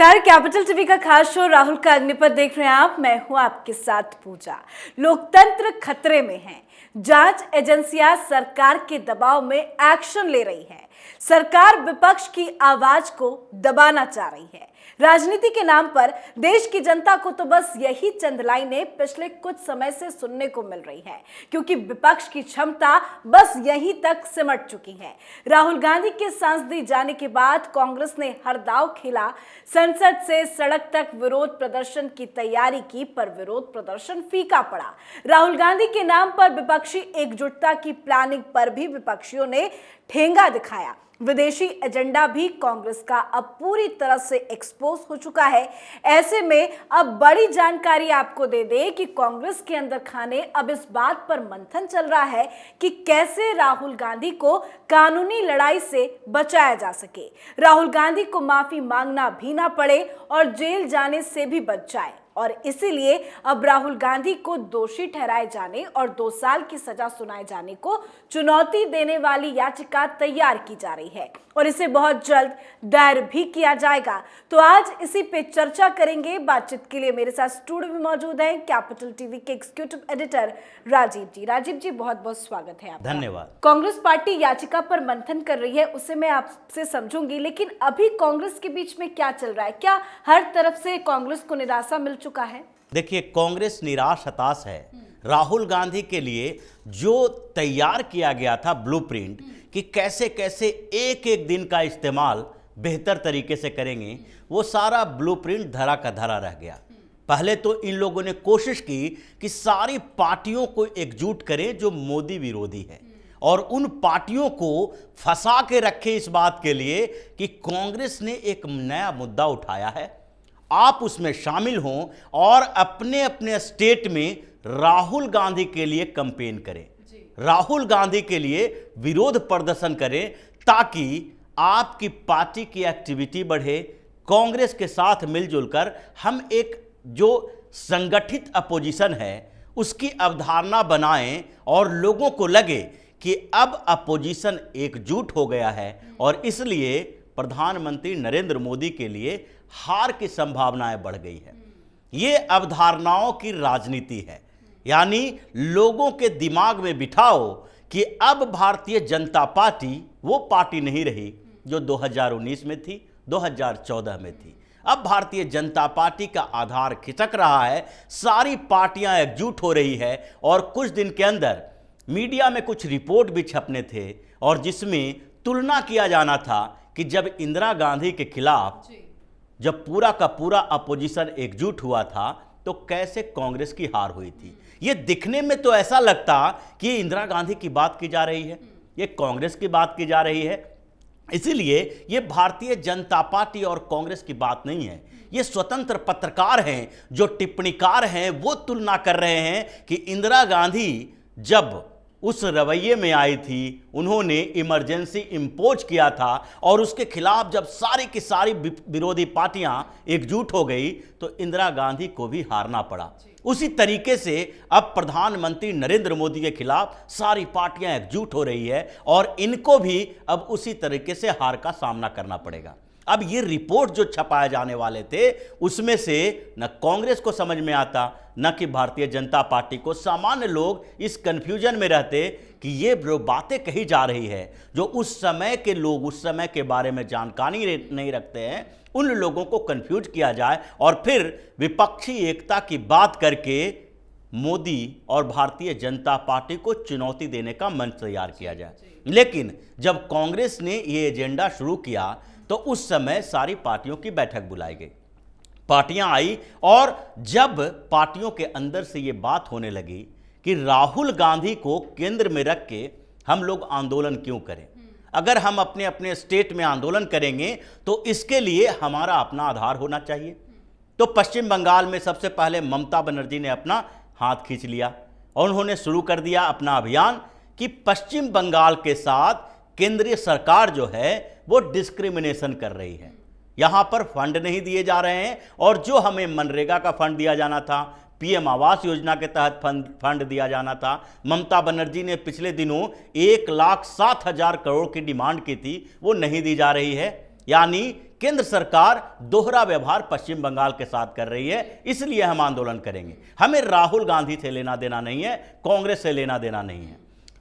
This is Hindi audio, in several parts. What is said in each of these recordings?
नमस्कार, कैपिटल टीवी का खास शो राहुल का अग्निपथ देख रहे हैं आप। मैं हूं आपके साथ पूजा। लोकतंत्र खतरे में है। जांच एजेंसियां सरकार के दबाव में एक्शन ले रही है। सरकार विपक्ष की आवाज को दबाना चाह रही है। राजनीति के नाम पर देश की जनता को तो बस यही चंद लाइनें पिछले कुछ समय से सुनने को मिल रही है, क्योंकि विपक्ष की क्षमता बस यहीं तक सिमट चुकी है। राहुल गांधी के सांसदी जाने के बाद कांग्रेस ने हर दांव खेला। संसद से सड़क तक विरोध प्रदर्शन की तैयारी की, पर विरोध प्रदर्शन फीका पड़ा। राहुल गांधी के नाम पर विपक्षी एकजुटता की प्लानिंग पर भी विपक्षियों ने ठेंगा दिखाया। विदेशी एजेंडा भी कांग्रेस का अब पूरी तरह से एक्सपोज हो चुका है। ऐसे में अब बड़ी जानकारी आपको दे दे कि कांग्रेस के अंदर खाने अब इस बात पर मंथन चल रहा है कि कैसे राहुल गांधी को कानूनी लड़ाई से बचाया जा सके, राहुल गांधी को माफी मांगना भी ना पड़े और जेल जाने से भी बच जाए। और इसीलिए अब राहुल गांधी को दोषी ठहराए जाने और 2 साल की सजा सुनाए जाने को चुनौती देने वाली याचिका तैयार की जा रही है और इसे बहुत जल्द दायर भी किया जाएगा। तो आज इसी पे चर्चा करेंगे। बातचीत के लिए मेरे साथ स्टूडियो में मौजूद हैं कैपिटल टीवी के एग्जीक्यूटिव एडिटर राजीव जी। राजीव जी, बहुत बहुत स्वागत है आपका। धन्यवाद। कांग्रेस पार्टी याचिका पर मंथन कर रही है, उसे मैं आपसे समझूंगी, लेकिन अभी कांग्रेस के बीच में क्या चल रहा है? क्या हर तरफ से कांग्रेस को निराशा मिल चुका है? देखिए, कांग्रेस निराश हताश है। राहुल गांधी के लिए जो तैयार किया गया था ब्लूप्रिंट कि कैसे कैसे एक एक दिन का इस्तेमाल बेहतर तरीके से करेंगे, वो सारा ब्लूप्रिंट धरा का धरा रह गया। पहले तो इन लोगों ने कोशिश की कि सारी पार्टियों को एकजुट करें जो मोदी विरोधी है और उन पार्टियों को फंसा के रखे इस बात के लिए कि कांग्रेस ने एक नया मुद्दा उठाया है, आप उसमें शामिल हों और अपने अपने स्टेट में राहुल गांधी के लिए कैंपेन करें, राहुल गांधी के लिए विरोध प्रदर्शन करें, ताकि आपकी पार्टी की एक्टिविटी बढ़े। कांग्रेस के साथ मिलजुल कर हम एक जो संगठित अपोजिशन है उसकी अवधारणा बनाएं और लोगों को लगे कि अब अपोजिशन एकजुट हो गया है और इसलिए प्रधानमंत्री नरेंद्र मोदी के लिए हार की संभावनाएं बढ़ गई है। ये अवधारणाओं की राजनीति है, यानी लोगों के दिमाग में बिठाओ कि अब भारतीय जनता पार्टी वो पार्टी नहीं रही जो 2019 में थी, 2014 में थी। अब भारतीय जनता पार्टी का आधार खिसक रहा है, सारी पार्टियां एकजुट हो रही है और कुछ दिन के अंदर मीडिया में कुछ रिपोर्ट भी छपने थे और जिसमें तुलना किया जाना था कि जब इंदिरा गांधी के खिलाफ जब पूरा का पूरा अपोजिशन एकजुट हुआ था तो कैसे कांग्रेस की हार हुई थी। ये दिखने में तो ऐसा लगता कि इंदिरा गांधी की बात की जा रही है, ये कांग्रेस की बात की जा रही है। इसीलिए ये भारतीय जनता पार्टी और कांग्रेस की बात नहीं है, ये स्वतंत्र पत्रकार हैं जो टिप्पणीकार हैं, वो तुलना कर रहे हैं कि इंदिरा गांधी जब उस रवैये में आई थी, उन्होंने इमरजेंसी इम्पोज किया था और उसके खिलाफ जब सारी की सारी विरोधी पार्टियां एकजुट हो गई तो इंदिरा गांधी को भी हारना पड़ा। उसी तरीके से अब प्रधानमंत्री नरेंद्र मोदी के खिलाफ सारी पार्टियां एकजुट हो रही है और इनको भी अब उसी तरीके से हार का सामना करना पड़ेगा। अब ये रिपोर्ट जो छपाए जाने वाले थे उसमें से न कांग्रेस को समझ में आता न कि भारतीय जनता पार्टी को। सामान्य लोग इस कंफ्यूजन में रहते कि ये जो बातें कही जा रही है, जो उस समय के लोग उस समय के बारे में जानकारी नहीं रखते हैं, उन लोगों को कंफ्यूज किया जाए और फिर विपक्षी एकता की बात करके मोदी और भारतीय जनता पार्टी को चुनौती देने का मंच तैयार किया जाए। लेकिन जब कांग्रेस ने ये एजेंडा शुरू किया तो उस समय सारी पार्टियों की बैठक बुलाई गई, पार्टियां आई और जब पार्टियों के अंदर से ये बात होने लगी कि राहुल गांधी को केंद्र में रख के हम लोग आंदोलन क्यों करें, अगर हम अपने अपने स्टेट में आंदोलन करेंगे तो इसके लिए हमारा अपना आधार होना चाहिए। तो पश्चिम बंगाल में सबसे पहले ममता बनर्जी ने अपना हाथ खींच लिया और उन्होंने शुरू कर दिया अपना अभियान कि पश्चिम बंगाल के साथ केंद्रीय सरकार जो है वो डिस्क्रिमिनेशन कर रही है, यहां पर फंड नहीं दिए जा रहे हैं और जो हमें मनरेगा का फंड दिया जाना था, पीएम आवास योजना के तहत फंड दिया जाना था, ममता बनर्जी ने पिछले दिनों 1,07,000 करोड़ की डिमांड की थी, वो नहीं दी जा रही है। यानी केंद्र सरकार दोहरा व्यवहार पश्चिम बंगाल के साथ कर रही है, इसलिए हम आंदोलन करेंगे। हमें राहुल गांधी से लेना देना नहीं है, कांग्रेस से लेना देना नहीं है।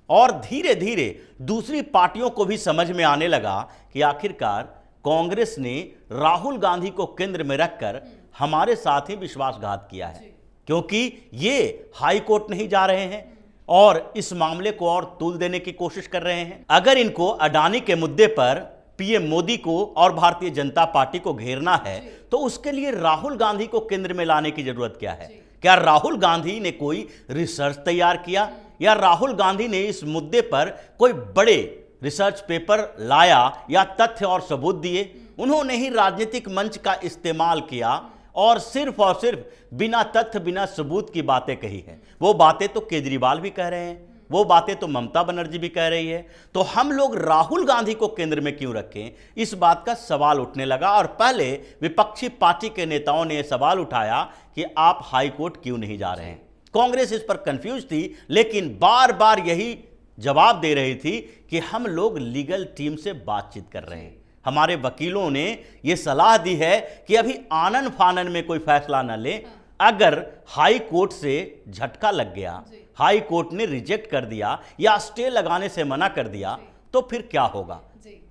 और धीरे धीरे दूसरी पार्टियों को भी समझ में आने लगा कि आखिरकार कांग्रेस ने राहुल गांधी को केंद्र में रखकर हमारे साथ ही विश्वासघात किया है, क्योंकि ये हाई कोर्ट नहीं जा रहे हैं और इस मामले को और तूल देने की कोशिश कर रहे हैं। अगर इनको अडानी के मुद्दे पर पीएम मोदी को और भारतीय जनता पार्टी को घेरना है तो उसके लिए राहुल गांधी को केंद्र में लाने की जरूरत क्या है? क्या राहुल गांधी ने कोई रिसर्च तैयार किया या राहुल गांधी ने इस मुद्दे पर कोई बड़े रिसर्च पेपर लाया या तथ्य और सबूत दिए? उन्होंने ही राजनीतिक मंच का इस्तेमाल किया और सिर्फ बिना तथ्य बिना सबूत की बातें कही है। वो बातें तो केजरीवाल भी कह रहे हैं, वो बातें तो ममता बनर्जी भी कह रही है। तो हम लोग राहुल गांधी को केंद्र में क्यों रखें, इस बात का सवाल उठने लगा। और पहले विपक्षी पार्टी के नेताओं ने यह सवाल उठाया कि आप हाई कोर्ट क्यों नहीं जा रहे हैं। कांग्रेस इस पर कंफ्यूज थी, लेकिन बार बार यही जवाब दे रही थी कि हम लोग लीगल टीम से बातचीत कर रहे हैं। हमारे वकीलों ने यह सलाह दी है कि अभी आनन फानन में कोई फैसला न ले। अगर हाई कोर्ट से झटका लग गया, हाई कोर्ट ने रिजेक्ट कर दिया या स्टे लगाने से मना कर दिया, तो फिर क्या होगा?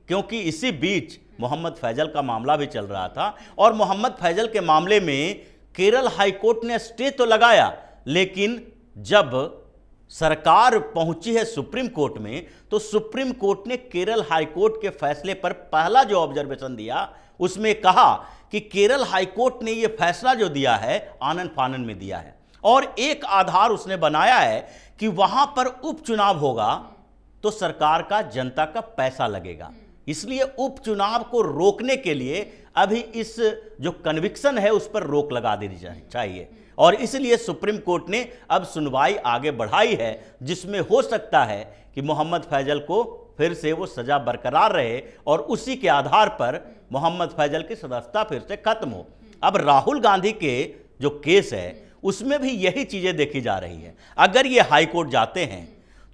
क्योंकि इसी बीच मोहम्मद फैजल का मामला भी चल रहा था और मोहम्मद फैजल के मामले में केरल हाई कोर्ट ने स्टे तो लगाया, लेकिन जब सरकार पहुंची है सुप्रीम कोर्ट में तो सुप्रीम कोर्ट ने केरल हाई कोर्ट के फैसले पर पहला जो ऑब्जर्वेशन दिया उसमें कहा कि केरल हाई कोर्ट ने यह फैसला जो दिया है आनन फानन में दिया है और एक आधार उसने बनाया है कि वहां पर उपचुनाव होगा तो सरकार का, जनता का पैसा लगेगा। इसलिए उपचुनाव को रोकने के लिए अभी इस जो कन्विक्शन है उस पर रोक लगा देनी चाहिए और इसलिए सुप्रीम कोर्ट ने अब सुनवाई आगे बढ़ाई है, जिसमें हो सकता है कि मोहम्मद फैजल को फिर से वो सजा बरकरार रहे और उसी के आधार पर मोहम्मद फैजल की सदस्यता फिर से खत्म हो। अब राहुल गांधी के जो केस है उसमें भी यही चीजें देखी जा रही है। अगर ये हाई कोर्ट जाते हैं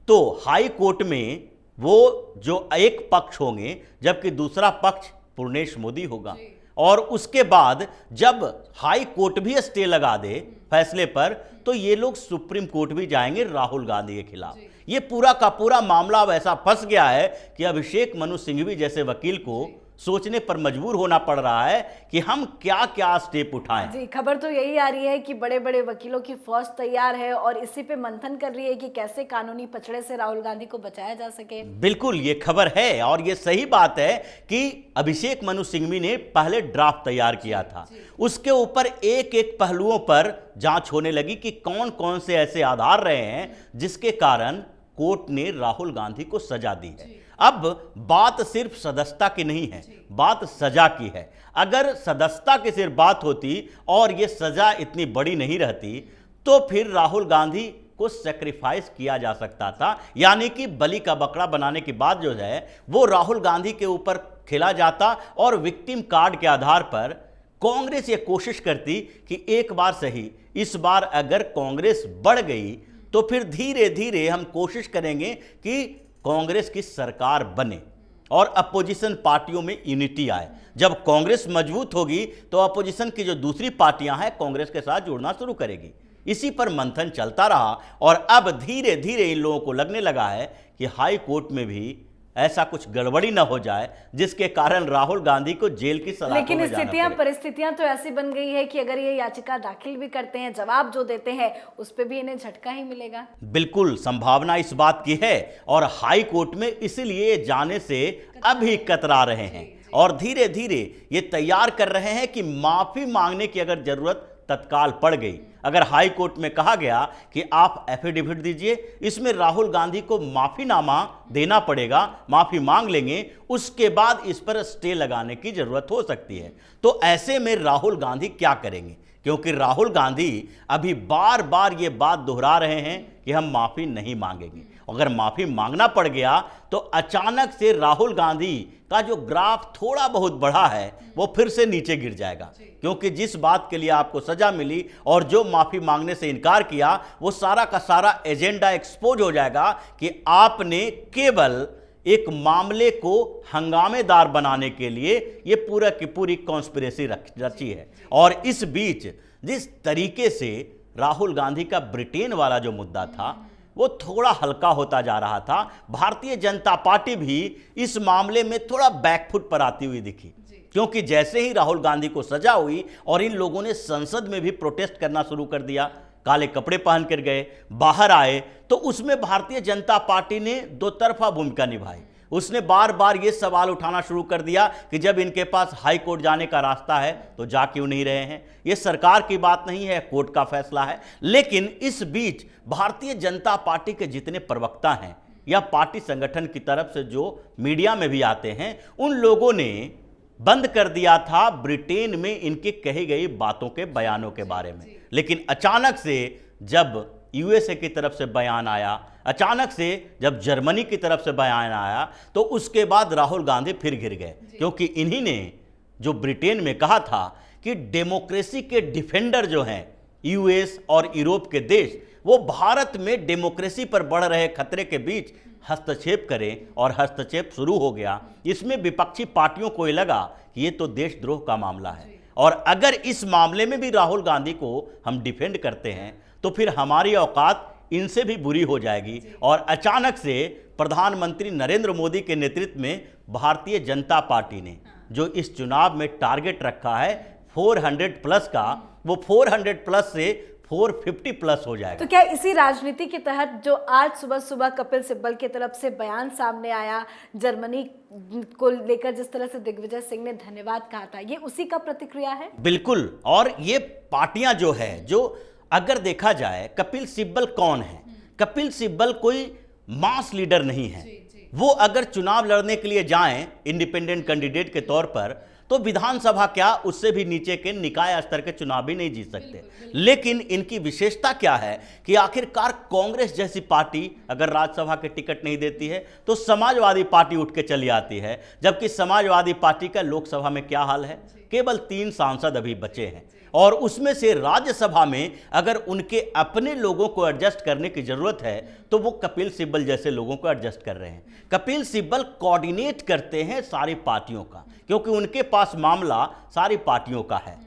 तो हाई कोर्ट में वो जो एक पक्ष होंगे जबकि दूसरा पक्ष पूर्णेश मोदी होगा और उसके बाद जब हाई कोर्ट भी स्टे लगा दे फैसले पर तो ये लोग सुप्रीम कोर्ट भी जाएंगे राहुल गांधी के खिलाफ। ये पूरा का पूरा मामला अब ऐसा फंस गया है कि अभिषेक मनु सिंघवी जैसे वकील को सोचने पर मजबूर होना पड़ रहा है कि हम क्या क्या स्टेप उठाएं। जी, खबर तो यही आ रही है कि बड़े बड़े वकीलों की फौज तैयार है और इसी पे मंथन कर रही है कि कैसे कानूनी पचड़े से राहुल गांधी को बचाया जा सके। बिल्कुल ये खबर है और ये सही बात है कि अभिषेक मनु सिंघवी ने पहले ड्राफ्ट तैयार किया था, उसके ऊपर एक एक पहलुओं पर जांच होने लगी कि कौन कौन से ऐसे आधार रहे हैं जिसके कारण कोर्ट ने राहुल गांधी को सजा दी है। अब बात सिर्फ सदस्यता की नहीं है, बात सजा की है। अगर सदस्यता की सिर्फ बात होती और यह सजा इतनी बड़ी नहीं रहती तो फिर राहुल गांधी को सैक्रिफाइस किया जा सकता था, यानी कि बलि का बकरा बनाने की बात जो है वो राहुल गांधी के ऊपर खेला जाता और विक्टिम कार्ड के आधार पर कांग्रेस ये कोशिश करती कि एक बार सही, इस बार अगर कांग्रेस बढ़ गई तो फिर धीरे धीरे हम कोशिश करेंगे कि कांग्रेस की सरकार बने और अपोजिशन पार्टियों में यूनिटी आए। जब कांग्रेस मजबूत होगी तो अपोजिशन की जो दूसरी पार्टियां हैं कांग्रेस के साथ जुड़ना शुरू करेगी। इसी पर मंथन चलता रहा और अब धीरे धीरे इन लोगों को लगने लगा है कि हाई कोर्ट में भी ऐसा कुछ गड़बड़ी न हो जाए जिसके कारण राहुल गांधी को जेल की सलाखों में जाना पड़े। लेकिन परिस्थितियां तो ऐसी बन गई है कि अगर ये याचिका दाखिल भी करते हैं, जवाब जो देते हैं उस पे भी इन्हें झटका ही मिलेगा। बिल्कुल संभावना इस बात की है और हाई कोर्ट में इसलिए जाने से अभी कतरा रहे हैं और धीरे धीरे ये तैयार कर रहे हैं कि माफी मांगने की अगर जरूरत तत्काल पड़ गई, अगर हाई कोर्ट में कहा गया कि आप एफिडेविट दीजिए, इसमें राहुल गांधी को माफीनामा देना पड़ेगा, माफी मांग लेंगे, उसके बाद इस पर स्टे लगाने की जरूरत हो सकती है। तो ऐसे में राहुल गांधी क्या करेंगे? क्योंकि राहुल गांधी अभी बार बार ये बात दोहरा रहे हैं कि हम माफी नहीं मांगेंगे। अगर माफी मांगना पड़ गया तो अचानक से राहुल गांधी का जो ग्राफ थोड़ा बहुत बढ़ा है वो फिर से नीचे गिर जाएगा, क्योंकि जिस बात के लिए आपको सजा मिली और जो माफी मांगने से इनकार किया वो सारा का सारा एजेंडा एक्सपोज हो जाएगा कि आपने केवल एक मामले को हंगामेदार बनाने के लिए ये पूरा की पूरी कॉन्स्पिरेसी रची है। और इस बीच जिस तरीके से राहुल गांधी का ब्रिटेन वाला जो मुद्दा था वो थोड़ा हल्का होता जा रहा था, भारतीय जनता पार्टी भी इस मामले में थोड़ा बैकफुट पर आती हुई दिखी, क्योंकि जैसे ही राहुल गांधी को सजा हुई और इन लोगों ने संसद में भी प्रोटेस्ट करना शुरू कर दिया, काले कपड़े पहन कर गए, बाहर आए, तो उसमें भारतीय जनता पार्टी ने दो तरफा भूमिका निभाई। उसने बार बार ये सवाल उठाना शुरू कर दिया कि जब इनके पास हाई कोर्ट जाने का रास्ता है तो जा क्यों नहीं रहे हैं, ये सरकार की बात नहीं है, कोर्ट का फैसला है। लेकिन इस बीच भारतीय जनता पार्टी के जितने प्रवक्ता हैं या पार्टी संगठन की तरफ से जो मीडिया में भी आते हैं, उन लोगों ने बंद कर दिया था ब्रिटेन में इनके कही गई बातों के बयानों के बारे में। लेकिन अचानक से जब यूएसए की तरफ से बयान आया, अचानक से जब जर्मनी की तरफ से बयान आया, तो उसके बाद राहुल गांधी फिर गिर गए, क्योंकि इन्हीं ने जो ब्रिटेन में कहा था कि डेमोक्रेसी के डिफेंडर जो हैं यूएस और यूरोप के देश, वो भारत में डेमोक्रेसी पर बढ़ रहे खतरे के बीच हस्तक्षेप करें, और हस्तक्षेप शुरू हो गया। इसमें विपक्षी पार्टियों को ये लगा कि ये तो देशद्रोह का मामला है, और अगर इस मामले में भी राहुल गांधी को हम डिफेंड करते हैं तो फिर हमारी औकात इनसे भी बुरी हो जाएगी। और अचानक से प्रधानमंत्री नरेंद्र मोदी के नेतृत्व में भारतीय जनता पार्टी ने जो इस चुनाव में टारगेट रखा है 400 प्लस का, वो 400 प्लस से 450 प्लस हो जाएगा। तो क्या इसी राजनीति के तहत जो आज सुबह सुबह कपिल सिब्बल की तरफ से बयान सामने आया, जर्मनी को लेकर जिस तरह से दिग्विजय सिंह ने धन्यवाद कहा था, ये उसी का प्रतिक्रिया है? बिल्कुल। और ये पार्टियां जो है, जो अगर देखा जाए कपिल सिब्बल कौन है, कपिल सिब्बल कोई मास लीडर नहीं है। वो अगर चुनाव लड़ने के लिए जाएं इंडिपेंडेंट कैंडिडेट के तौर पर, तो विधानसभा क्या, उससे भी नीचे के निकाय स्तर के चुनाव भी नहीं जीत सकते। लेकिन इनकी विशेषता क्या है कि आखिरकार कांग्रेस जैसी पार्टी अगर राज्यसभा के टिकट नहीं देती है तो समाजवादी पार्टी उठ के चली आती है, जबकि समाजवादी पार्टी का लोकसभा में क्या हाल है, केवल 3 सांसद अभी बचे हैं, और उसमें से राज्यसभा में अगर उनके अपने लोगों को एडजस्ट करने की जरूरत है तो वो कपिल सिब्बल जैसे लोगों को एडजस्ट कर रहे हैं। कपिल सिब्बल कोऑर्डिनेट करते हैं सारी पार्टियों का, क्योंकि उनके पास मामला सारी पार्टियों का है।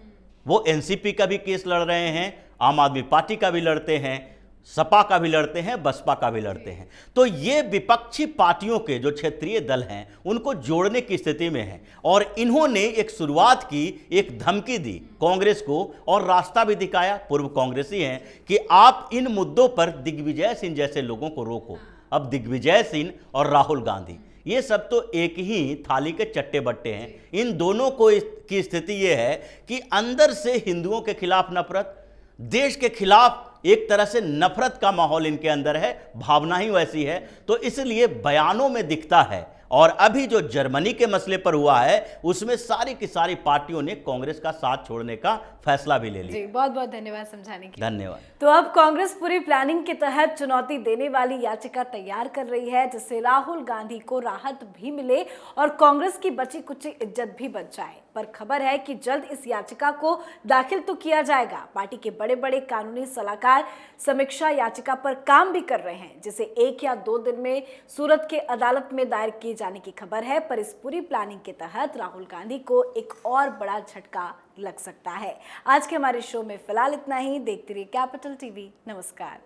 वो एनसीपी का भी केस लड़ रहे हैं, आम आदमी पार्टी का भी लड़ते हैं, सपा का भी लड़ते हैं, बसपा का भी लड़ते हैं। तो ये विपक्षी पार्टियों के जो क्षेत्रीय दल हैं उनको जोड़ने की स्थिति में है, और इन्होंने एक शुरुआत की, एक धमकी दी कांग्रेस को, और रास्ता भी दिखाया, पूर्व कांग्रेसी हैं, कि आप इन मुद्दों पर दिग्विजय सिंह जैसे लोगों को रोको। अब दिग्विजय सिंह और राहुल गांधी ये सब तो एक ही थाली के चट्टे बट्टे हैं। इन दोनों को की स्थिति ये है कि अंदर से हिंदुओं के खिलाफ नफरत, देश के खिलाफ एक तरह से नफरत का माहौल इनके अंदर है, भावना ही वैसी है। तो इसलिए बयानों में दिखता है। और अभी जो जर्मनी के मसले पर हुआ है उसमें सारी की सारी पार्टियों ने कांग्रेस का साथ छोड़ने का फैसला भी ले लिया। जी, बहुत बहुत धन्यवाद समझाने के लिए। धन्यवाद। तो अब कांग्रेस पूरी प्लानिंग के तहत चुनौती देने वाली याचिका तैयार कर रही है, जिससे राहुल गांधी को राहत भी मिले और कांग्रेस की बची कुची इज्जत भी बच जाए। पर खबर है कि जल्द इस याचिका को दाखिल तो किया जाएगा। पार्टी के बड़े बड़े कानूनी सलाहकार समीक्षा याचिका पर काम भी कर रहे हैं, जिसे 1 या 2 दिन में सूरत के अदालत में दायर किए जाने की खबर है। पर इस पूरी प्लानिंग के तहत राहुल गांधी को एक और बड़ा झटका लग सकता है। आज के हमारे शो में फिलहाल इतना ही। देखते रहिए कैपिटल टीवी। नमस्कार।